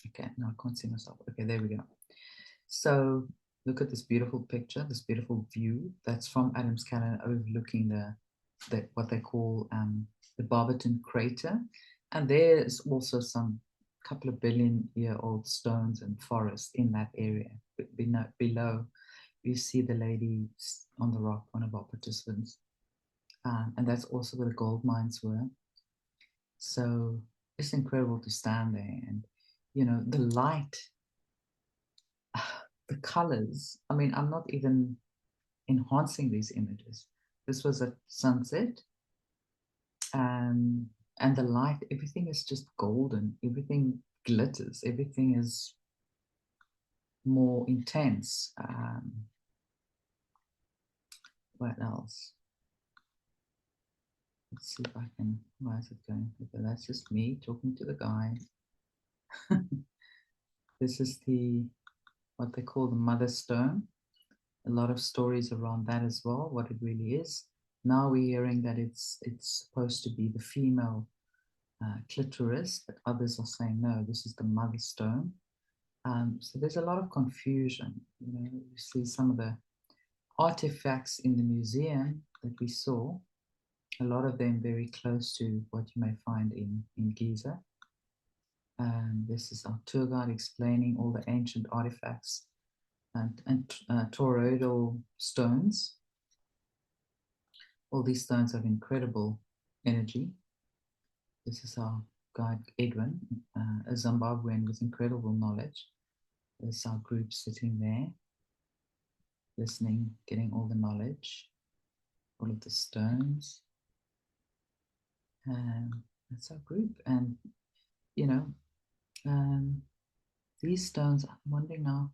Okay, no, I can't see myself. Okay, there we go. So look at this beautiful picture, this beautiful view. That's from Adam's Calendar overlooking the what they call the Barberton crater. And there's also some couple of billion-year-old stones and forest in that area. Below, you see the lady on the rock, one of our participants. And that's also where the gold mines were. So it's incredible to stand there and, you know, the light, the colors. I mean, I'm not even enhancing these images. This was at sunset. And the light, everything is just golden. Everything glitters. Everything is more intense. What else? Let's see if I can, why is it going? Okay, that's just me talking to the guy. This is what they call the mother stone. A lot of stories around that as well, what it really is. Now we're hearing that it's supposed to be the female clitoris, but others are saying, no, this is the mother stone. So there's a lot of confusion. You know, you see some of the artifacts in the museum that we saw, a lot of them very close to what you may find in Giza. This is our tour guide explaining all the ancient artifacts and toroidal stones. All these stones have incredible energy. This is our guide Edwin, a Zimbabwean with incredible knowledge. There's our group sitting there, listening, getting all the knowledge, all of the stones. That's our group. And, you know, these stones, I'm wondering now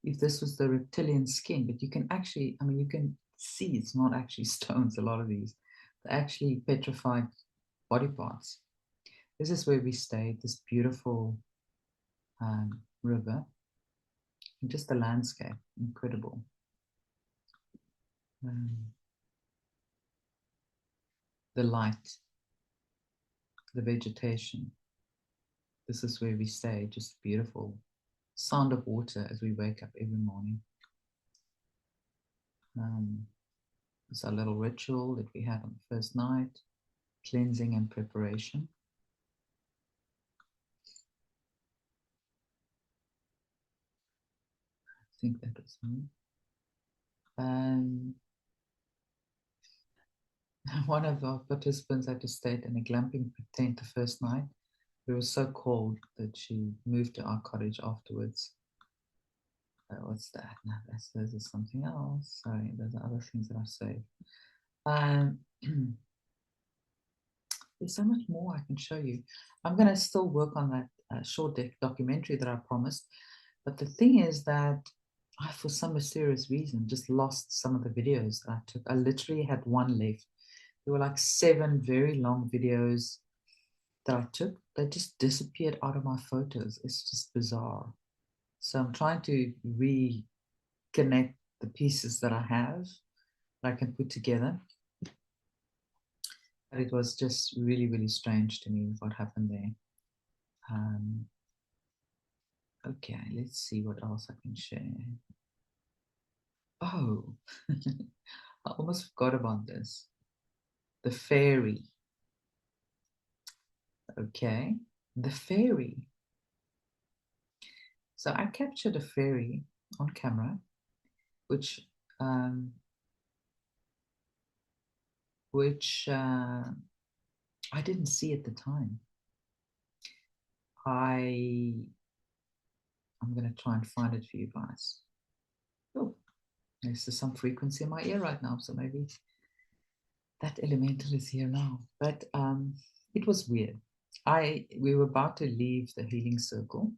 if this was the reptilian skin, but you can actually, I mean, you can see it's not actually stones, a lot of these. They're actually petrified body parts. This is where we stayed, this beautiful river. And just the landscape, incredible. The light, the vegetation. This is where we stay, just beautiful. Sound of water as we wake up every morning. It's our little ritual that we had on the first night, cleansing and preparation. I think that was me. One of our participants had to stay in a glamping tent the first night. It was so cold that she moved to our cottage afterwards. What's that? No, this is something else. Sorry, there's other things that I've saved. There's so much more I can show you. I'm going to still work on that short documentary that I promised. But the thing is that I, for some mysterious reason, just lost some of the videos that I took. I literally had one left. There were like 7 very long videos that I took. They just disappeared out of my photos. It's just bizarre. So I'm trying to reconnect the pieces that I have that I can put together. But it was just really, really strange to me what happened there. Okay, let's see what else I can share. Oh, I almost forgot about this. The fairy. Okay, the fairy. So I captured a fairy on camera, which I didn't see at the time. I'm going to try and find it for you guys. Oh, there's some frequency in my ear right now, so maybe that elemental is here now. But it was weird. We were about to leave the healing circle,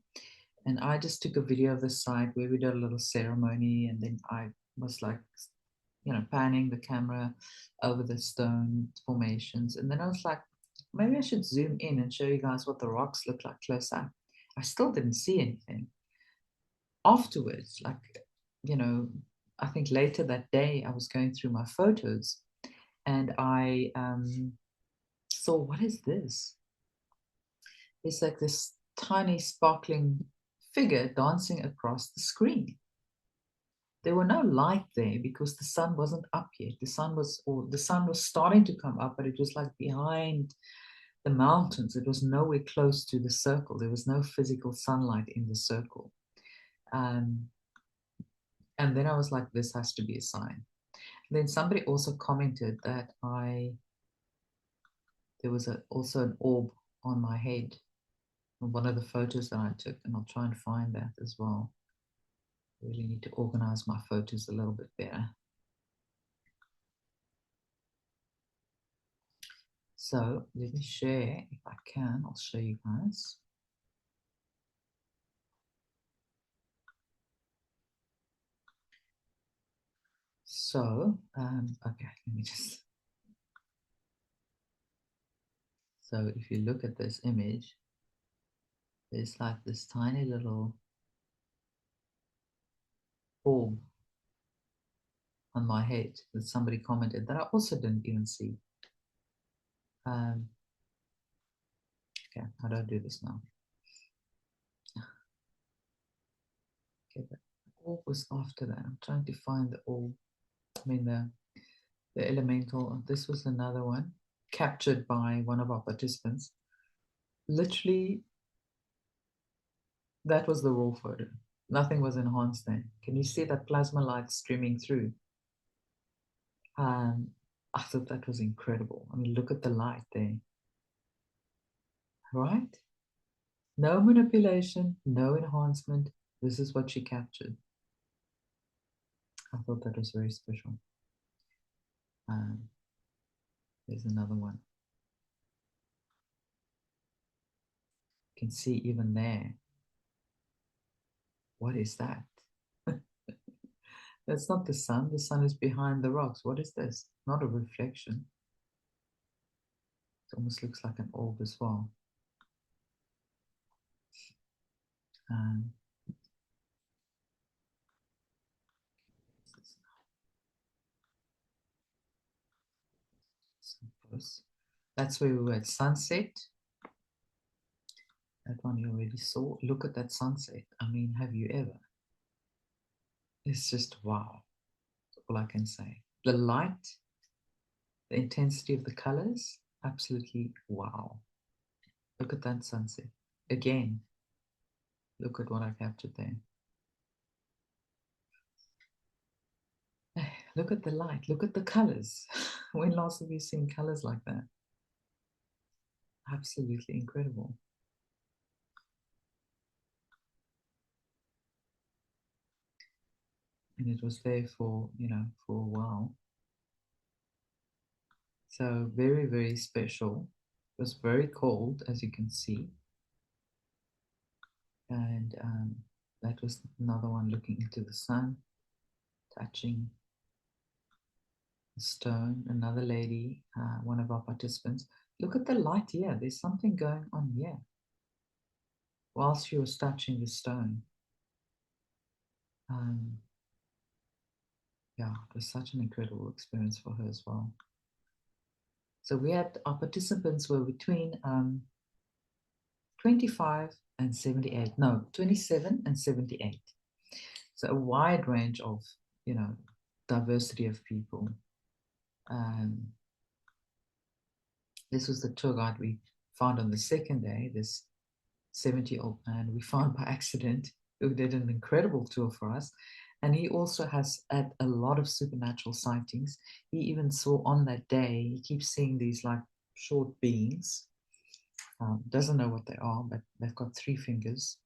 and I just took a video of the site where we did a little ceremony, and then I was like, panning the camera over the stone formations. And then I was like, maybe I should zoom in and show you guys what the rocks look like close up. I still didn't see anything. Afterwards, I think later that day, I was going through my photos and I saw, what is this? It's like this tiny sparkling figure dancing across the screen. There were no light there because the sun wasn't up yet. The sun was starting to come up, but it was like behind the mountains. It was nowhere close to the circle. There was no physical sunlight in the circle. And then I was like, this has to be a sign. And then somebody also commented that there was also an orb on my head on one of the photos that I took, and I'll try and find that as well. I really need to organize my photos a little bit better. So let me share, if I can, I'll show you guys. So, okay, let me just. So if you look at this image, there's like this tiny little orb on my head that somebody commented that I also didn't even see. Okay, how do I do this now? Okay, the orb was after that. I'm trying to find the orb. I mean the elemental. This was another one captured by one of our participants. Literally, that was the raw photo. Nothing was enhanced there. Can you see that plasma light streaming through? I thought that was incredible. I mean, look at the light there. Right? No manipulation, no enhancement. This is what she captured. I thought that was very special. There's another one. You can see even there. What is that? That's not the sun. The sun is behind the rocks. What is this? Not a reflection. It almost looks like an orb as well. That's where we were at sunset. That one you already saw. Look at that sunset. I mean, have you ever? It's just wow. That's all I can say. The light, the intensity of the colors, absolutely wow. Look at that sunset. Again, look at what I captured there. Look at the light. Look at the colors. When last have you seen colors like that? Absolutely incredible. And it was there for, for a while. So very, very special. It was very cold, as you can see. And that was another one looking into the sun, touching the stone. Another lady, one of our participants. Look at the light here. There's something going on here. Whilst she was touching the stone. Yeah, it was such an incredible experience for her as well. So we had, our participants were between 25 and 78. No, 27 and 78. So a wide range of, diversity of people. This was the tour guide we found on the second day, this 70-year-old man we found by accident, who did an incredible tour for us. And he also has had a lot of supernatural sightings. He even saw on that day, he keeps seeing these like short beings. Doesn't know what they are, but they've got 3 fingers.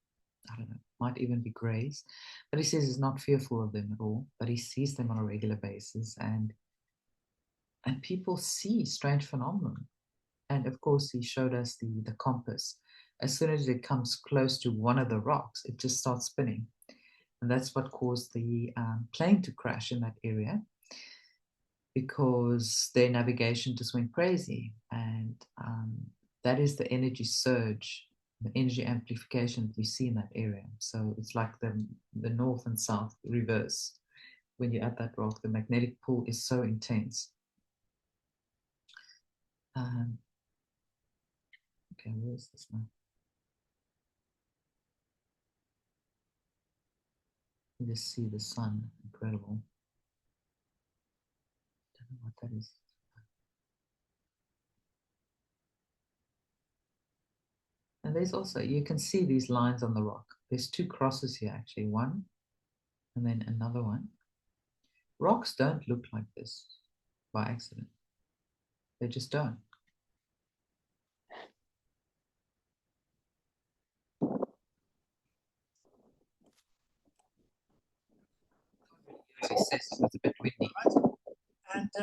I don't know, might even be grays. But he says he's not fearful of them at all, but he sees them on a regular basis, and people see strange phenomenon. And of course, he showed us the compass. As soon as it comes close to one of the rocks, it just starts spinning. And that's what caused the plane to crash in that area, because their navigation just went crazy. And that is the energy surge, the energy amplification that you see in that area. So it's like the north and south reverse. When you're at that rock, the magnetic pull is so intense. Okay, where is this now? You just see the sun, incredible. Don't know what that is. And there's also, you can see these lines on the rock. There's 2 crosses here, actually, one and then another one. Rocks don't look like this by accident. They just don't. It's a bit windy. And it's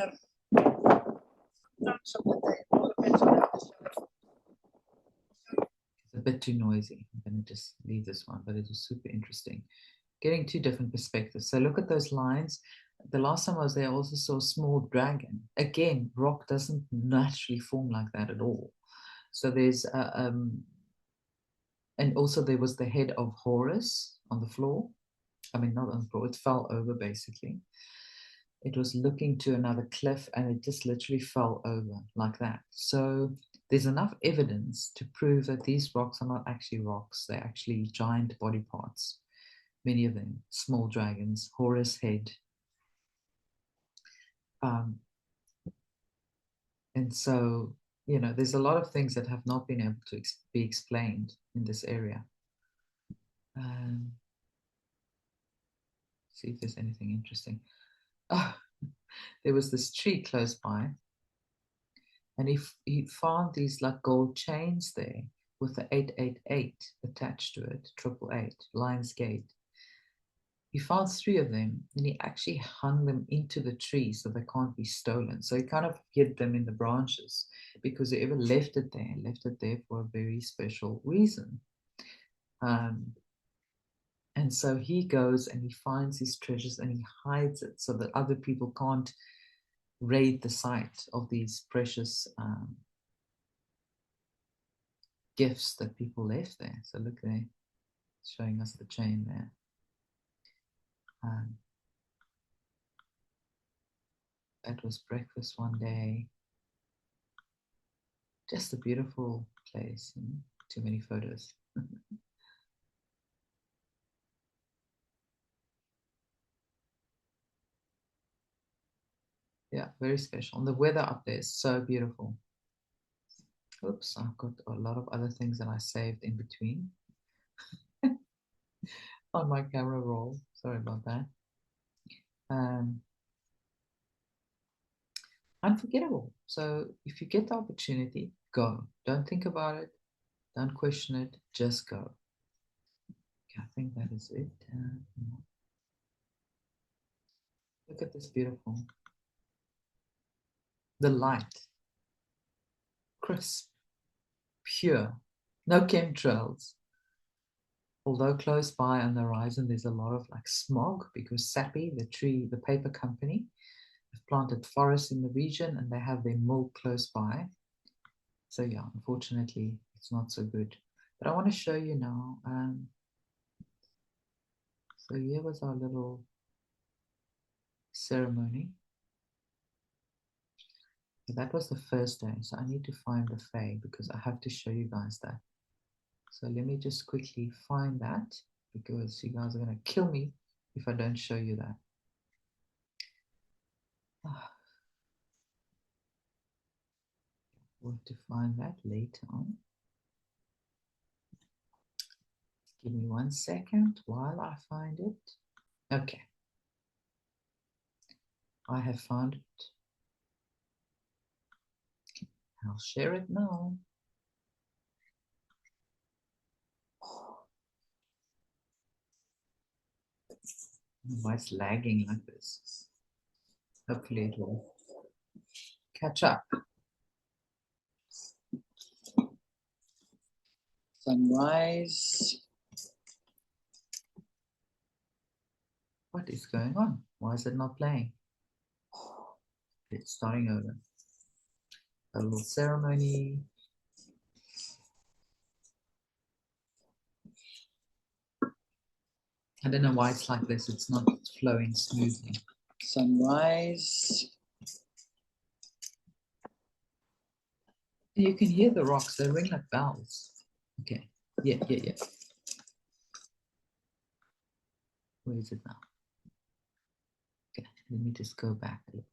a bit too noisy. I'm going to just leave this one, but it was super interesting. Getting 2 different perspectives. So look at those lines. The last time I was there, I also saw a small dragon. Again, rock doesn't naturally form like that at all. So there's, and also there was the head of Horus on the floor. I mean, not on the floor, it fell over basically. It was looking to another cliff and it just literally fell over like that. So there's enough evidence to prove that these rocks are not actually rocks. They're actually giant body parts. Many of them, small dragons, Horus head. And so, there's a lot of things that have not been able to be explained in this area. See if there's anything interesting. Oh, there was this tree close by, and he found these like gold chains there with the 888 attached to it, 888, Lion's Gate. He found 3 of them, and he actually hung them into the tree so they can't be stolen. So he kind of hid them in the branches, because whoever left it there for a very special reason. And so he goes and he finds these treasures and he hides it so that other people can't raid the site of these precious gifts that people left there. So look there, showing us the chain there. That was breakfast one day. Just a beautiful place. Too many photos. Yeah, very special. And the weather up there is so beautiful. Oops, I've got a lot of other things that I saved in between on my camera roll. Sorry about that. Unforgettable. So if you get the opportunity, go. Don't think about it. Don't question it. Just go. Okay, I think that is it. Look at this beautiful. The light, crisp, pure, no chemtrails. Although close by on the horizon, there's a lot of like smog because Sappi, the paper company, have planted forests in the region and they have their mill close by. So yeah, unfortunately, it's not so good. But I want to show you now. So here was our little ceremony. So that was the first day. So I need to find the Fae because I have to show you guys that. So let me just quickly find that because you guys are going to kill me if I don't show you that. We'll have to find that later on. Give me 1 second while I find it. Okay. I have found it. I'll share it now. Why it's lagging like this? Hopefully it will catch up. Sunrise. What is going on? Why is it not playing? It's starting over. A little ceremony. I don't know why it's like this. It's not flowing smoothly. Sunrise. You can hear the rocks. They ring like bells. Okay. Yeah. Where is it now? Okay. Let me just go back a little.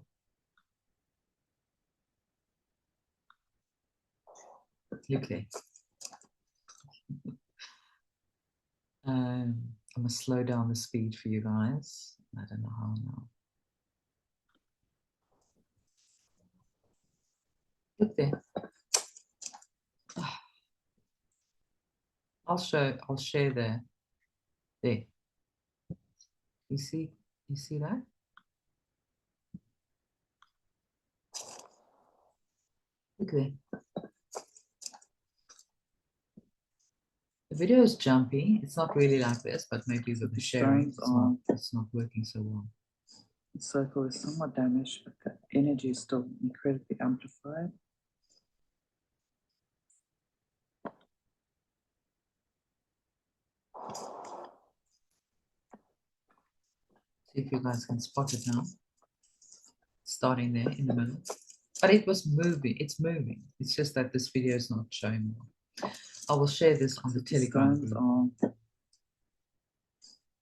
Okay. I'm going to slow down the speed for you guys. I don't know how now. Look there. I'll share there. There. You see that? Look there. The video is jumpy. It's not really like this, but maybe with the sharing, it's not working so well. The circle is somewhat damaged, but the energy is still incredibly amplified. See if you guys can spot it now. Starting there in the middle. But it was moving. It's moving. It's just that this video is not showing well. I will share this on the Telegram group.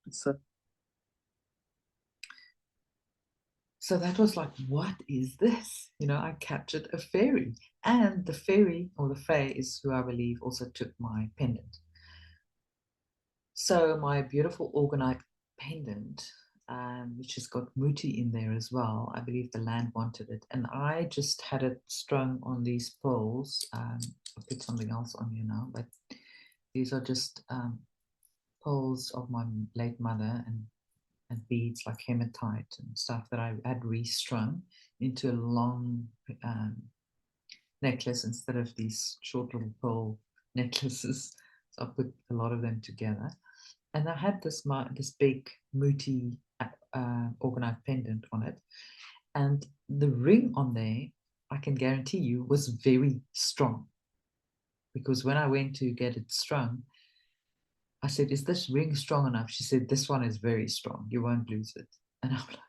So that was like, what is this? You know, I captured a fairy. And the fairy, or the fae, is who I believe also took my pendant. So my beautiful orgonite pendant, which has got muti in there as well. I believe the land wanted it. And I just had it strung on these poles. I'll put something else on here now, but these are just poles of my late mother and beads like hematite and stuff that I had restrung into a long necklace instead of these short little pearl necklaces. So I put a lot of them together. And I had this big muti orgonite pendant on it. And the ring on there, I can guarantee you, was very strong. Because when I went to get it strung, I said, is this ring strong enough? She said, this one is very strong. You won't lose it. And I'm like,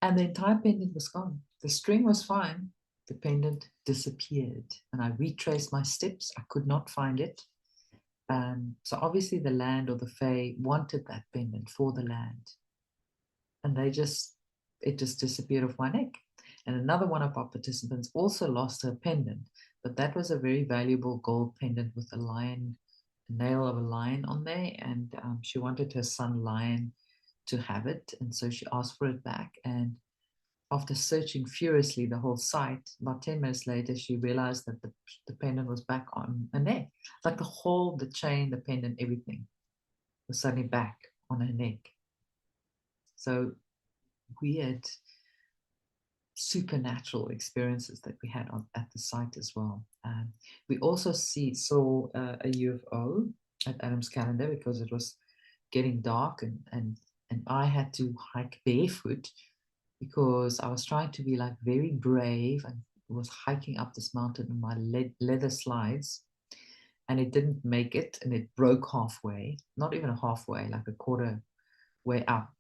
and the entire pendant was gone. The string was fine. The pendant disappeared. And I retraced my steps. I could not find it. So obviously the land or the fae wanted that pendant for the land. And it just disappeared off my neck. And another one of our participants also lost her pendant. But that was a very valuable gold pendant with a lion, a nail of a lion on there, and she wanted her son lion to have it, and so she asked for it back. And after searching furiously the whole site, about 10 minutes later, she realized that the pendant was back on her neck. Like the chain, the pendant, everything was suddenly back on her neck. So weird supernatural experiences that we had at the site as well. We also saw a UFO at Adam's Calendar because it was getting dark, and I had to hike barefoot because I was trying to be like very brave and was hiking up this mountain in my leather slides, and it didn't make it, and it broke halfway, not even halfway, like a quarter way up.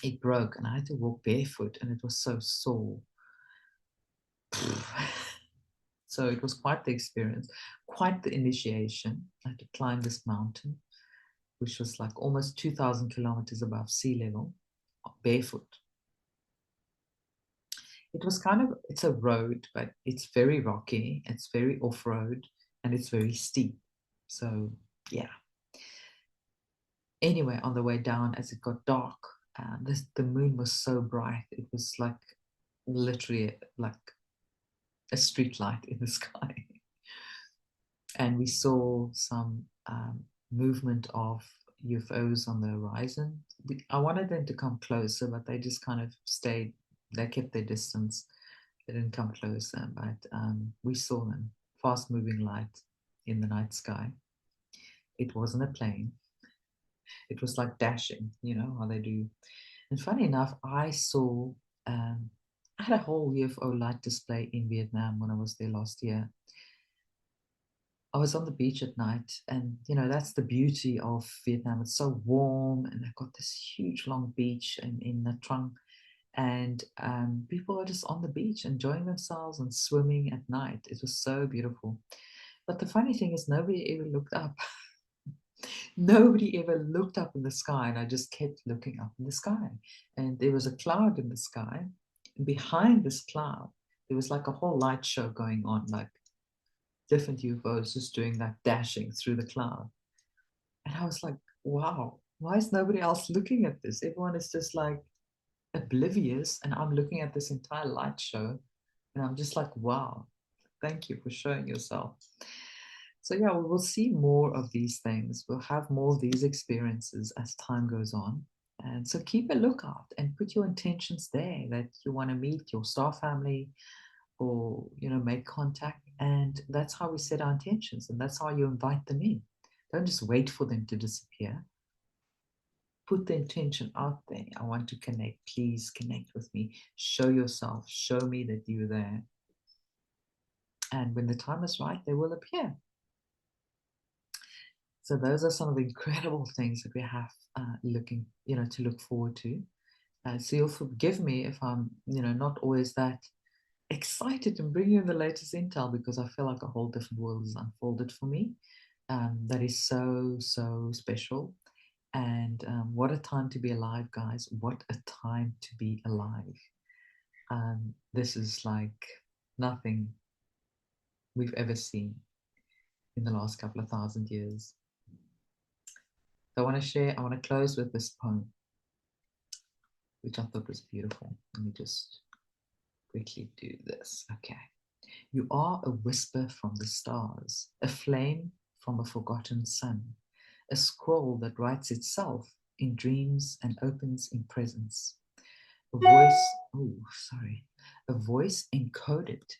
It broke and I had to walk barefoot, and it was so sore. So it was quite the experience, quite the initiation. I had to climb this mountain, which was like almost 2,000 kilometers above sea level, barefoot. It was it's a road, but it's very rocky, it's very off-road, and it's very steep. So yeah. Anyway, on the way down, as it got dark, the moon was so bright. It was like literally like a street light in the sky. And we saw some movement of UFOs on the horizon. I wanted them to come closer, but they just kind of stayed, they kept their distance. They didn't come closer, but we saw them, fast moving light in the night sky. It wasn't a plane. It was like dashing, you know, how they do. And funny enough, I had a whole UFO light display in Vietnam when I was there last year. I was on the beach at night, and you know, that's the beauty of Vietnam. It's so warm, and they've got this huge long beach in Nha Trang, and people are just on the beach enjoying themselves and swimming at night. It was so beautiful. But the funny thing is, nobody ever looked up. Nobody ever looked up in the sky, and I just kept looking up in the sky. And there was a cloud in the sky, and behind this cloud, there was like a whole light show going on, like different UFOs just doing that dashing through the cloud. And I was like, wow, why is nobody else looking at this? Everyone is just like oblivious, and I'm looking at this entire light show, and I'm just like, wow, thank you for showing yourself. So yeah, we will see more of these things. We'll have more of these experiences as time goes on. And so keep a lookout and put your intentions there that you want to meet your star family or, you know, make contact. And that's how we set our intentions, and that's how you invite them in. Don't just wait for them to disappear. Put the intention out there. I want to connect. Please connect with me. Show yourself. Show me that you're there. And when the time is right, they will appear. So those are some of the incredible things that we have to look forward to. So you'll forgive me if I'm, not always that excited and bring you the latest intel, because I feel like a whole different world is unfolded for me. That is so, so special. And what a time to be alive, guys. What a time to be alive. This is like nothing we've ever seen in the last couple of thousand years. So I want to close with this poem, which I thought was beautiful. Let me just quickly do this. Okay. You are a whisper from the stars, a flame from a forgotten sun, a scroll that writes itself in dreams and opens in presence. A voice encoded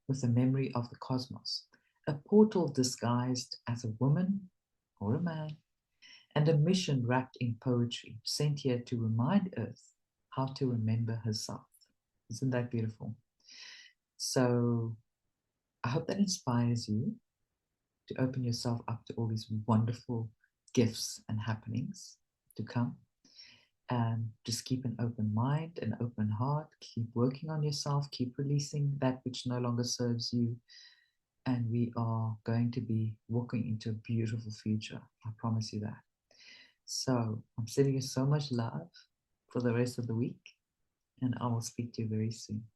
with the memory of the cosmos, a portal disguised as a woman or a man, and a mission wrapped in poetry, sent here to remind Earth how to remember herself. Isn't that beautiful? So I hope that inspires you to open yourself up to all these wonderful gifts and happenings to come. And just keep an open mind, an open heart, keep working on yourself, keep releasing that which no longer serves you. And we are going to be walking into a beautiful future. I promise you that. So I'm sending you so much love for the rest of the week, and I will speak to you very soon.